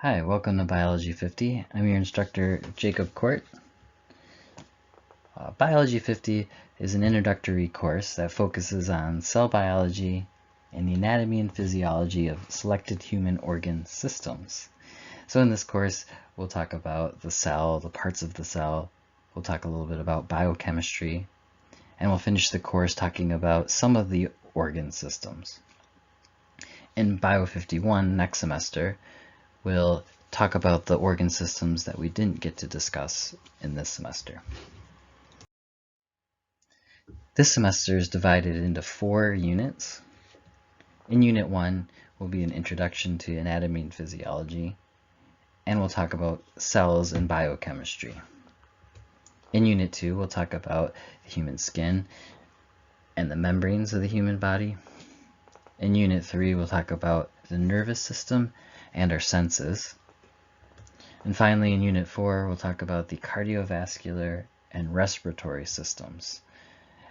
Hi, welcome to Biology 50. I'm your instructor, Jacob Court. Biology 50 is an introductory course that focuses on cell biology and the anatomy and physiology of selected human organ systems. So in this course, we'll talk about the cell, the parts of the cell. We'll talk a little bit about biochemistry, and we'll finish the course talking about some of the organ systems. In Bio 51 next semester, we'll talk about the organ systems that we didn't get to discuss in this semester. This semester is divided into 4 units. In Unit 1 will be an introduction to anatomy and physiology, and we'll talk about cells and biochemistry. In Unit 2, we'll talk about the human skin and the membranes of the human body. In Unit 3, we'll talk about the nervous system and our senses. And finally, in Unit 4, we'll talk about the cardiovascular and respiratory systems.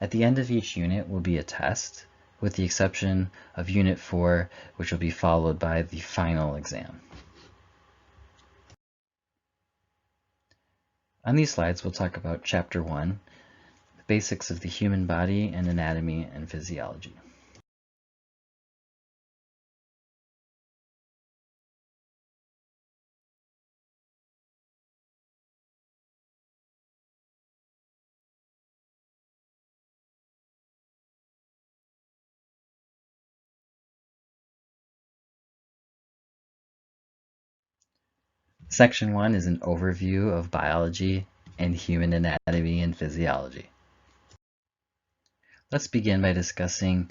At the end of each unit will be a test, with the exception of Unit 4, which will be followed by the final exam. On these slides, we'll talk about Chapter 1, the basics of the human body and anatomy and physiology. Section 1 is an overview of biology and human anatomy and physiology. Let's begin by discussing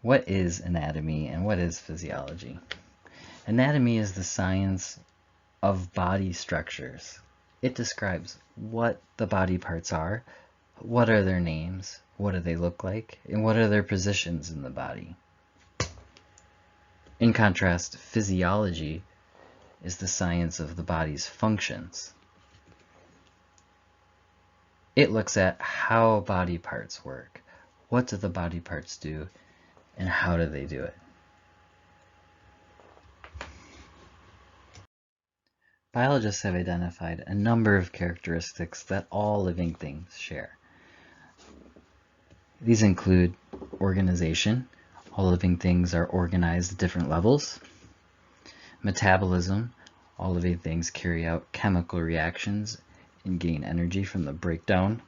what is anatomy and what is physiology. Anatomy is the science of body structures. It describes what the body parts are, what are their names, what do they look like, and what are their positions in the body. In contrast, physiology is the science of the body's functions. It looks at how body parts work. What do the body parts do, and how do they do it? Biologists have identified a number of characteristics that all living things share. These include organization. All living things are organized at different levels. Metabolism. All living things carry out chemical reactions and gain energy from the breakdown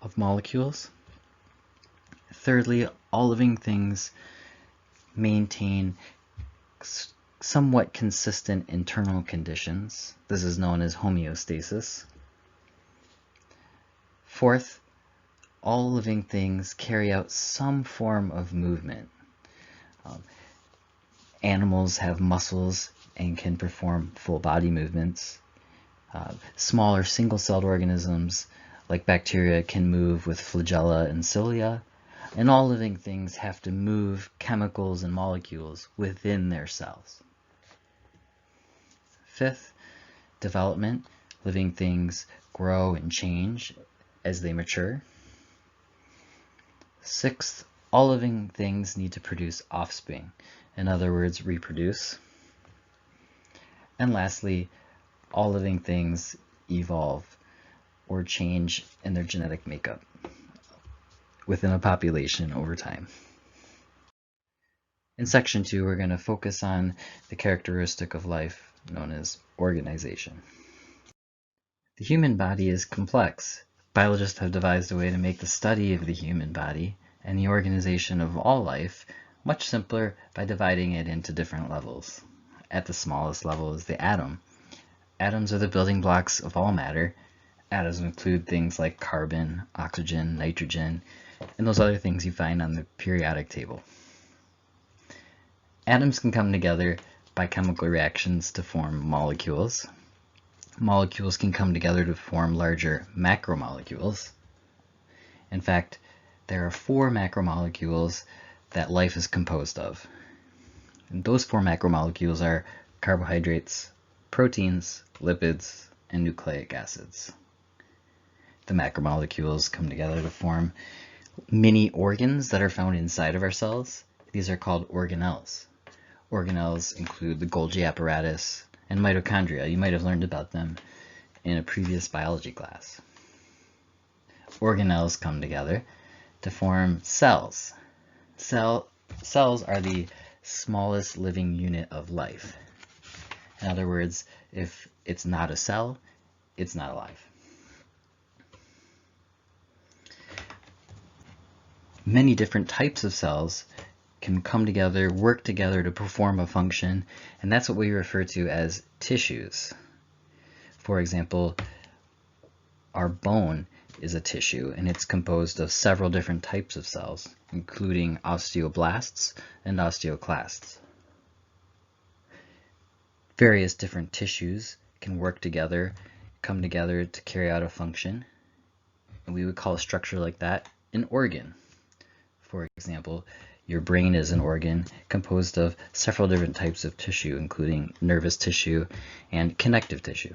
of molecules. Thirdly, all living things maintain somewhat consistent internal conditions. This is known as homeostasis. Fourth, all living things carry out some form of movement. Animals have muscles and can perform full body movements. Smaller single-celled organisms like bacteria can move with flagella and cilia, and all living things have to move chemicals and molecules within their cells. Fifth, development. Living things grow and change as they mature. Sixth, all living things need to produce offspring, in other words, reproduce. And lastly, all living things evolve or change in their genetic makeup within a population over time. In Section 2, we're going to focus on the characteristic of life known as organization. The human body is complex. Biologists have devised a way to make the study of the human body and the organization of all life much simpler by dividing it into different levels. At the smallest level is the atom. Atoms are the building blocks of all matter. Atoms include things like carbon, oxygen, nitrogen, and those other things you find on the periodic table. Atoms can come together by chemical reactions to form molecules. Molecules can come together to form larger macromolecules. In fact, there are 4 macromolecules that life is composed of. And those 4 macromolecules are carbohydrates, proteins, lipids, and nucleic acids. The macromolecules come together to form mini organs that are found inside of our cells. These are called organelles. Organelles include the Golgi apparatus and mitochondria. You might have learned about them in a previous biology class. Organelles come together to form cells. Cells are the smallest living unit of life. In other words, if it's not a cell, it's not alive. Many different types of cells can come together, work together to perform a function, and that's what we refer to as tissues. For example, our bone is a tissue, and it's composed of several different types of cells, including osteoblasts and osteoclasts. Various different tissues can work together, come together to carry out a function, and we would call a structure like that an organ. For example, your brain is an organ composed of several different types of tissue, including nervous tissue and connective tissue.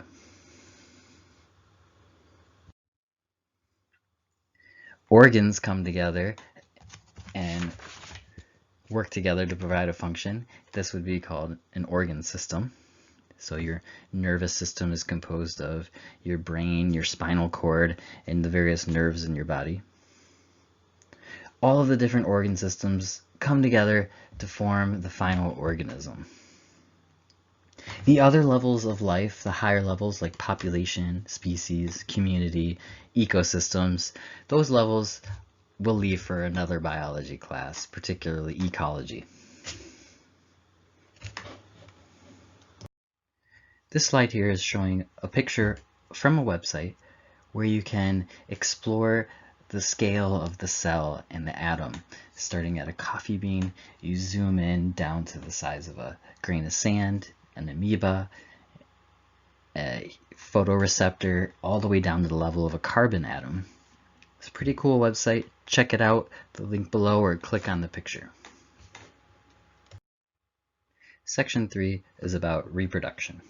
Organs come together and work together to provide a function. This would be called an organ system. So your nervous system is composed of your brain, your spinal cord, and the various nerves in your body. All of the different organ systems come together to form the final organism. The other levels of life, the higher levels like population, species, community, ecosystems, those levels we'll leave for another biology class, particularly ecology. This slide here is showing a picture from a website where you can explore the scale of the cell and the atom. Starting at a coffee bean, you zoom in down to the size of a grain of sand, an amoeba, a photoreceptor, all the way down to the level of a carbon atom. It's a pretty cool website. Check it out, the link below, or click on the picture. Section 3 is about reproduction.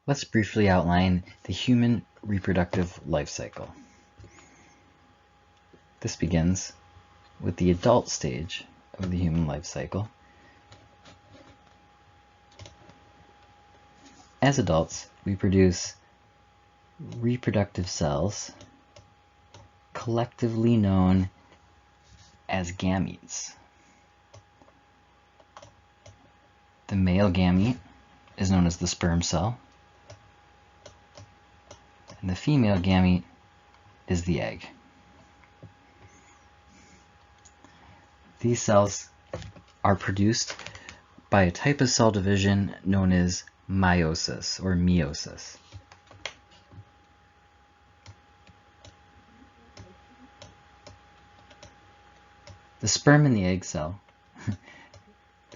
Let's briefly outline the human reproductive life cycle. This begins with the adult stage of the human life cycle. As adults, we produce reproductive cells, collectively known as gametes. The male gamete is known as the sperm cell, and the female gamete is the egg. These cells are produced by a type of cell division known as meiosis or meiosis. The sperm and the egg cell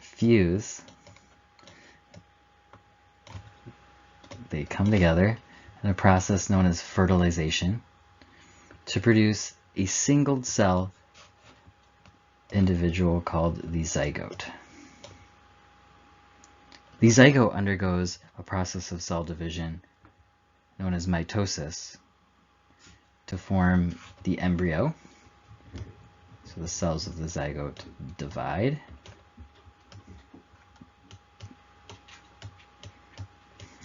fuse. They come together in a process known as fertilization to produce a single cell individual called the zygote. The zygote undergoes a process of cell division known as mitosis to form the embryo. So the cells of the zygote divide.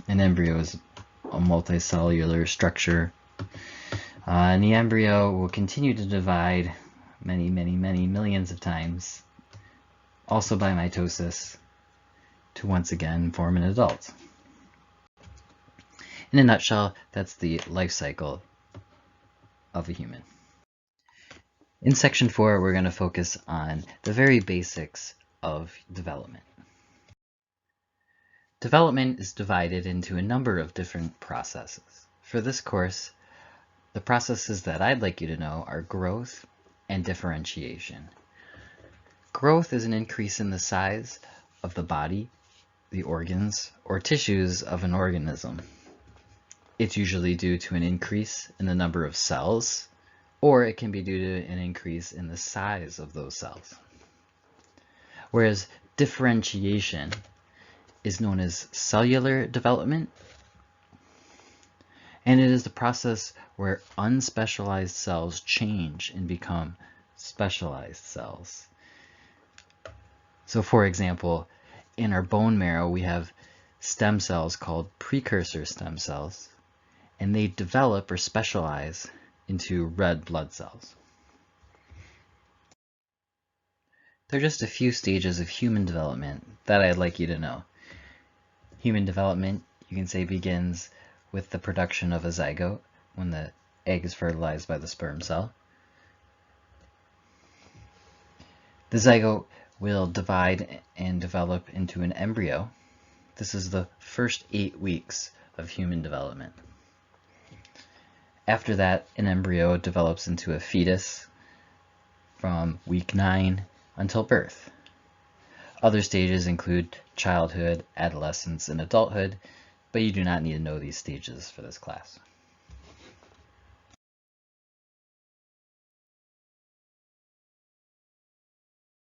An embryo is a multicellular structure, and the embryo will continue to divide many millions of times, also by mitosis, to once again form an adult. In a nutshell, that's the life cycle of a human. In section 4, we're going to focus on the very basics of development. Development is divided into a number of different processes. For this course, the processes that I'd like you to know are growth and differentiation. Growth is an increase in the size of the body, the organs, or tissues of an organism. It's usually due to an increase in the number of cells, or it can be due to an increase in the size of those cells. Whereas differentiation is known as cellular development, and it is the process where unspecialized cells change and become specialized cells. So for example, in our bone marrow, we have stem cells called precursor stem cells, and they develop or specialize into red blood cells. There are just a few stages of human development that I'd like you to know. Human development, you can say, begins with the production of a zygote when the egg is fertilized by the sperm cell. The zygote will divide and develop into an embryo. This is the first 8 weeks of human development. After that, an embryo develops into a fetus from week 9 until birth. Other stages include childhood, adolescence, and adulthood, but you do not need to know these stages for this class.